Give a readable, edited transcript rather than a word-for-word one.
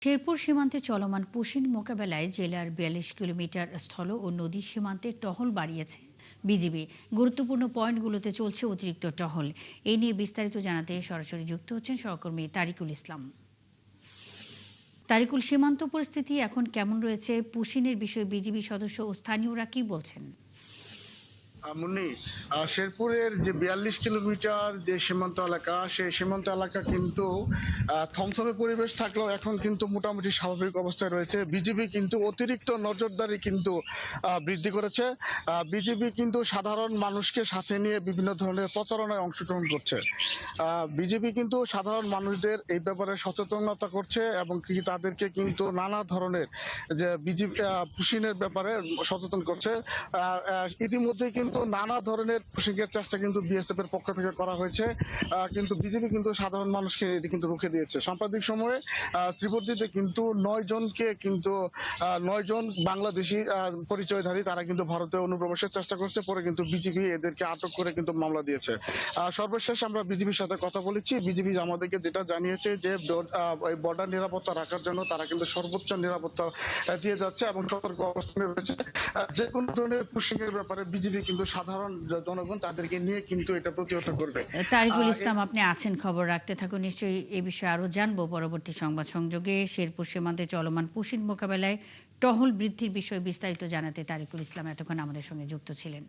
শেরপুর সীমান্তে চলমান পুশিন মোকাবেলায় জেলার ৪২ কিলোমিটার স্থল ও নদী সীমান্তে টহল বাড়িয়েছে বিজিবি। গুরুত্বপূর্ণ পয়েন্টগুলোতে চলছে অতিরিক্ত টহল। এই নিয়ে বিস্তারিত জানাতে সরাসরি যুক্ত হচ্ছেন সহকর্মী তারিকুল ইসলাম। তারিকুল, সীমান্ত পরিস্থিতি এখন কেমন রয়েছে? পুশিনের বিষয়ে বিজিবি সদস্য ও স্থানীয়রা কি বলছেন? মুন্নি, শেরপুরের যে ৪২ কিলোমিটার যে সীমান্ত এলাকা, সেই সীমান্ত এলাকা কিন্তু থমথমে পরিবেশ থাকলেও এখন কিন্তু মোটামুটি স্বাভাবিক অবস্থায় রয়েছে। বিজিবি কিন্তু অতিরিক্ত নজরদারি কিন্তু বৃদ্ধি করেছে। বিজিবি কিন্তু সাধারণ মানুষকে সাথে নিয়ে বিভিন্ন ধরনের প্রচারণায় অংশগ্রহণ করছে। বিজেপি কিন্তু সাধারণ মানুষদের এই ব্যাপারে সচেতনতা করছে এবং তাদেরকে কিন্তু নানা ধরনের যে বিজেপি পুশিনের ব্যাপারে সচেতন করছে। ইতিমধ্যে কিন্তু নানা ধরনের পুশিংয়ের চেষ্টা কিন্তু বিএসএফ এর পক্ষ থেকে করা হয়েছে, কিন্তু বিজেপি কিন্তু সাধারণ মানুষকে এটি কিন্তু রুখে দিয়েছে। সাম্প্রতিক সময়ে শ্রীবর্দীতে কিন্তু ৯ জনকে কিন্তু ৯ জন বাংলাদেশি পরিচয়ধারী তারা কিন্তু ভারতে অনুপ্রবেশের চেষ্টা করছে, পরে কিন্তু বিজেপি এদেরকে আটক করে কিন্তু মামলা দিয়েছে। সর্বশেষ আমরা বিজেপির সাথে কথা বলেছি। বিজেপি আমাদেরকে যেটা জানিয়েছে যে বর্ডার নিরাপত্তা রাখার জন্য তারা কিন্তু সর্বোচ্চ নিরাপত্তা দিয়ে যাচ্ছে এবং সতর্ক অবস্থানে রয়েছে। যে কোনো ধরনের পুশিং এর ব্যাপারে বিজেপি কিন্তু সাধারণ জনগণ তাদেরকে নিয়ে কিন্তু এটা প্রতিহত করবে। তারিকুল ইসলাম, আপনি আছেন, খবর রাখতে থাকুন। নিশ্চয়ই এ বিষয়ে আরও জানবো পরবর্তী সংবাদ সংযোগে। শেরপুর সীমান্তে চলমান পুশিন মোকাবেলায় টহল বৃদ্ধির বিষয়ে বিস্তারিত জানাতে তারিকুল ইসলাম এতক্ষণ আমাদের সঙ্গে যুক্ত ছিলেন।